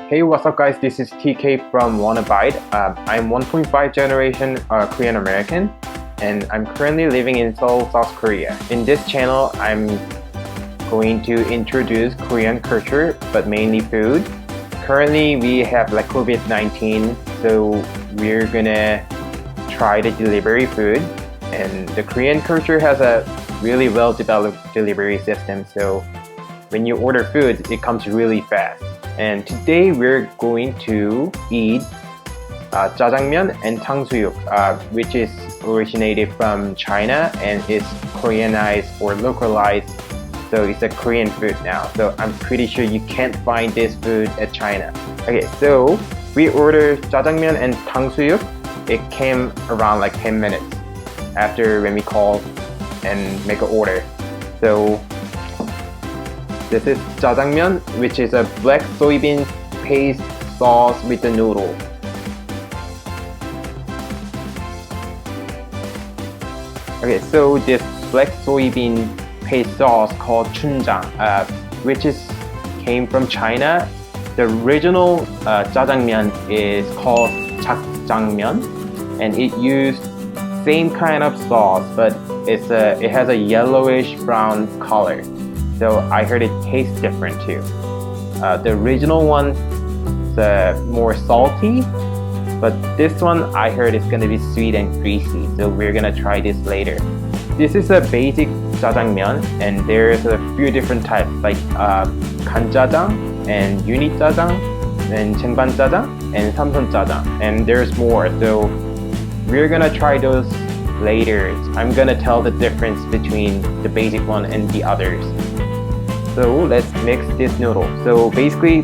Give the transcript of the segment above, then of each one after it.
Hey, what's up guys, this is TK from Wanna Bite. I'm 1.5 generation Korean American and I'm currently living in Seoul, South Korea. In this channel, I'm going to introduce Korean culture, but mainly food. Currently, we have like COVID-19, so we're gonna try to delivery food. And the Korean culture has a really well-developed delivery system, so when you order food, it comes really fast. And today we're going to eat Jajangmyeon and Tangsuyuk, which is originated from China and is Koreanized or localized. So it's a Korean food now. So I'm pretty sure you can't find this food at China. Okay, so we ordered Jajangmyeon and Tangsuyuk. It came around like 10 minutes after when we called and make an order. So this is Jajangmyeon, which is a black soybean paste sauce with the noodle. Okay, so this black soybean paste sauce called chunjang, which came from China. The original Jajangmyeon is called Jajangmyeon, and it used same kind of sauce, but it has a yellowish brown color. So I heard it tastes different too. The original one is more salty, but this one I heard is gonna be sweet and greasy. So we're gonna try this later. This is a basic jajangmyeon, and there's a few different types like 간짜장 and 유니짜장 and 쟁반짜장 and 삼선짜장, and there's more. So we're gonna try those later. I'm gonna tell the difference between the basic one and the others. So let's mix this noodle. So basically,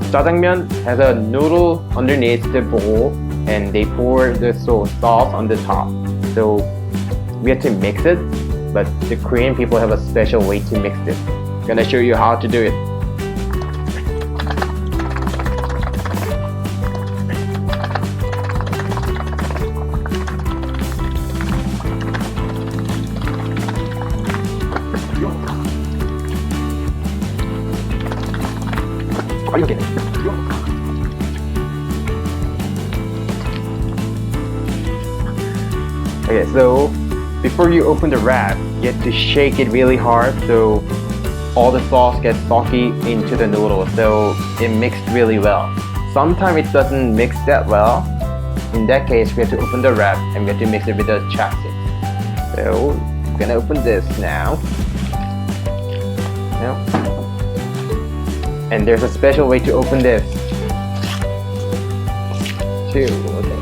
jajangmyeon has a noodle underneath the bowl and they pour the sauce on the top. So we have to mix it, but the Korean people have a special way to mix this. I'm gonna show you how to do it. Okay, so before you open the wrap, you have to shake it really hard so all the sauce gets soggy into the noodle, so it mixed really well. Sometimes it doesn't mix that well. In that case, we have to open the wrap and we have to mix it with the chopstick. So I'm gonna open this now. And there's a special way to open this too. Okay.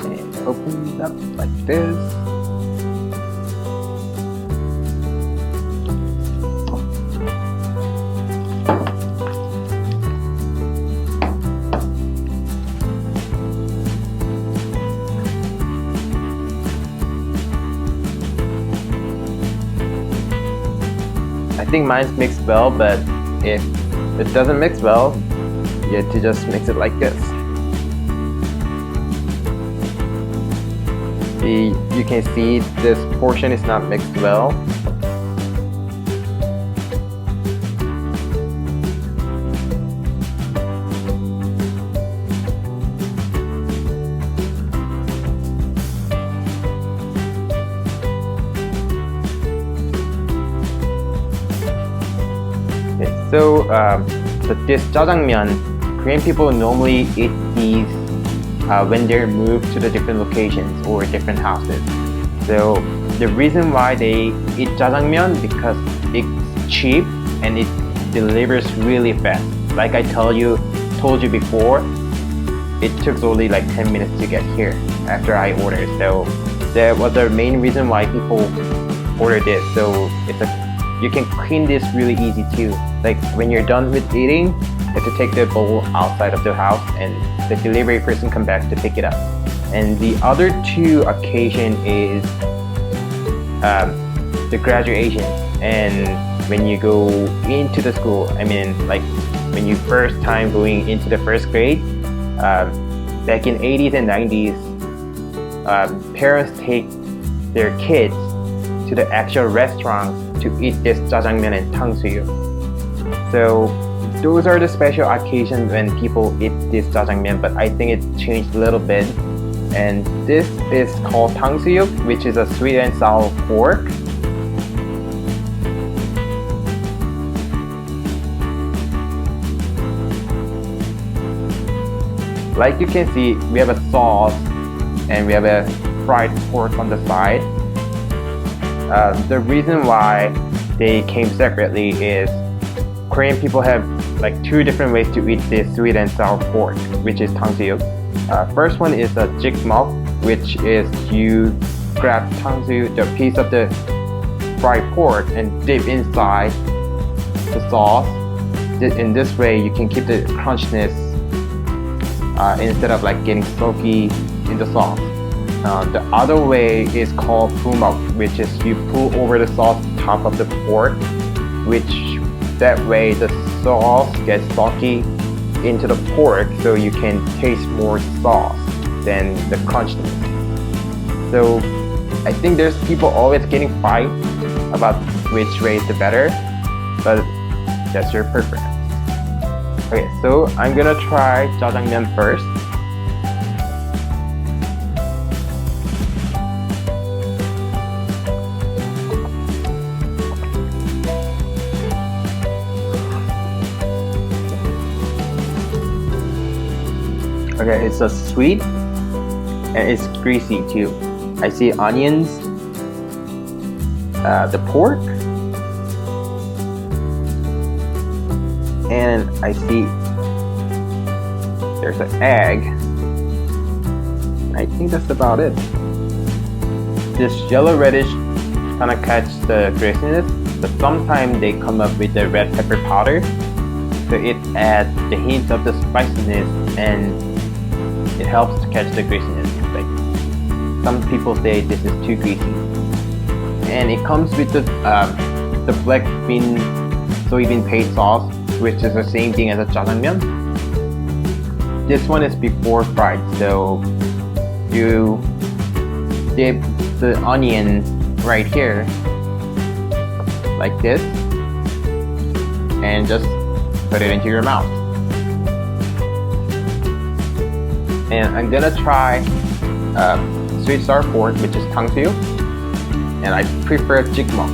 And open it up like this. I think mine's mixed well, but if it doesn't mix well, you have to just mix it like this. See, you can see this portion is not mixed well. So this jajangmyeon, Korean people normally eat these when they're moved to the different locations or different houses. So the reason why they eat jajangmyeon because it's cheap and it delivers really fast. Like I told you before, it took only like 10 minutes to get here after I ordered. So that was the main reason why people order this. So you can clean this really easy too. Like when you're done with eating, you have to take the bowl outside of the house and the delivery person come back to pick it up. And the other two occasion is the graduation and when you go into the school. I mean, like when you first time going into the first grade, back in 80s and 90s, parents take their kids to the actual restaurants to eat this jajangmyeon and tangsuyuk. So those are the special occasions when people eat this jajangmyeon, but I think it changed a little bit. And this is called tangsuyuk, which is a sweet and sour pork. Like you can see, we have a sauce and we have a fried pork on the side. The reason why they came separately is Korean people have like two different ways to eat this sweet and sour pork, which is tangsuyuk. First one is a jikmok, which is you grab tangsuyuk, the piece of the fried pork, and dip inside the sauce. In this way, you can keep the crunchiness instead of like getting soaky in the sauce. The other way is called pumok, which is you pull over the sauce top of the pork, which that way the sauce gets soggy into the pork, so you can taste more sauce than the crunchiness. So I think there's people always getting fight about which way is the better, but that's your preference. Okay, so I'm gonna try jajangmyeon first. Okay, it's a sweet and it's greasy too. I see onions, the pork, and I see there's an egg. I think that's about it. This yellow reddish kind of catch the greasiness, but sometimes they come up with the red pepper powder, so it adds the hint of the spiciness and it helps to catch the greasiness. Like some people say this is too greasy, and it comes with the black bean soybean paste sauce, which is the same thing as a jajangmyeon. This one is before fried, so you dip the onion right here like this and just put it into your mouth. And I'm gonna try sweet sour pork, which is tangsuyuk, and I prefer jikmok.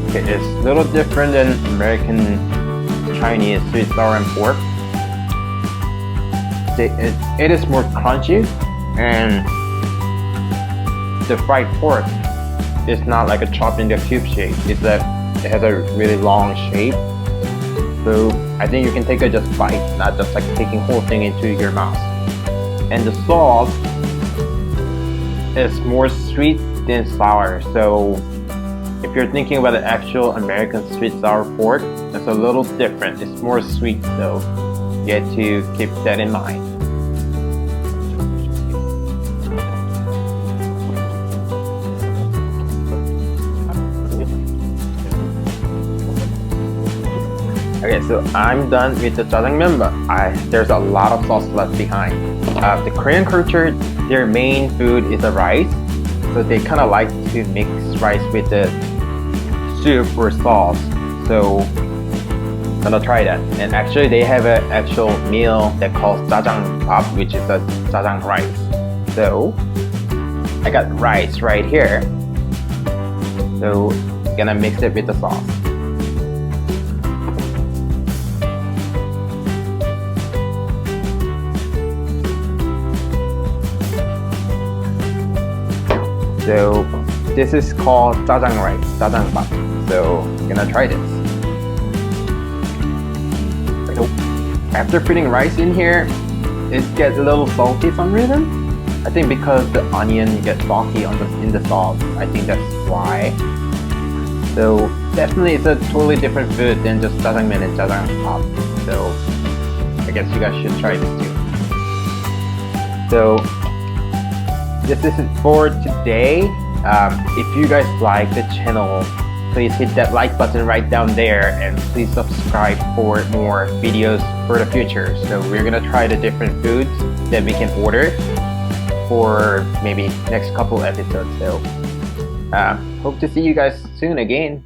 Okay, it's a little different than American Chinese sweet sour and pork. It is more crunchy, and the fried pork is not like a chopped into a cube shape. It has a really long shape. So I think you can take it just bite, not just like taking whole thing into your mouth. And the sauce is more sweet than sour. So if you're thinking about the actual American sweet sour pork, it's a little different. It's more sweet, so you have to keep that in mind. Okay, so I'm done with the jajangmyeon, but there's a lot of sauce left behind. The Korean culture, their main food is the rice, so they kind of like to mix rice with the soup or sauce. So I'm gonna try that. And actually, they have an actual meal that calls jajangbap, which is a jajang rice. So I got rice right here. So I'm gonna mix it with the sauce. So this is called jajang rice, jajangbap. So I'm gonna try this. So after putting rice in here, it gets a little salty for some reason. I think because the onion gets salty in the sauce. I think that's why. So definitely it's a totally different food than just jajangmyeon and jajangbap. So I guess you guys should try this too. So this is it for today. If you guys like the channel, please hit that like button right down there, and please subscribe for more videos for the future. So we're gonna try the different foods that we can order for maybe next couple episodes. So hope to see you guys soon again.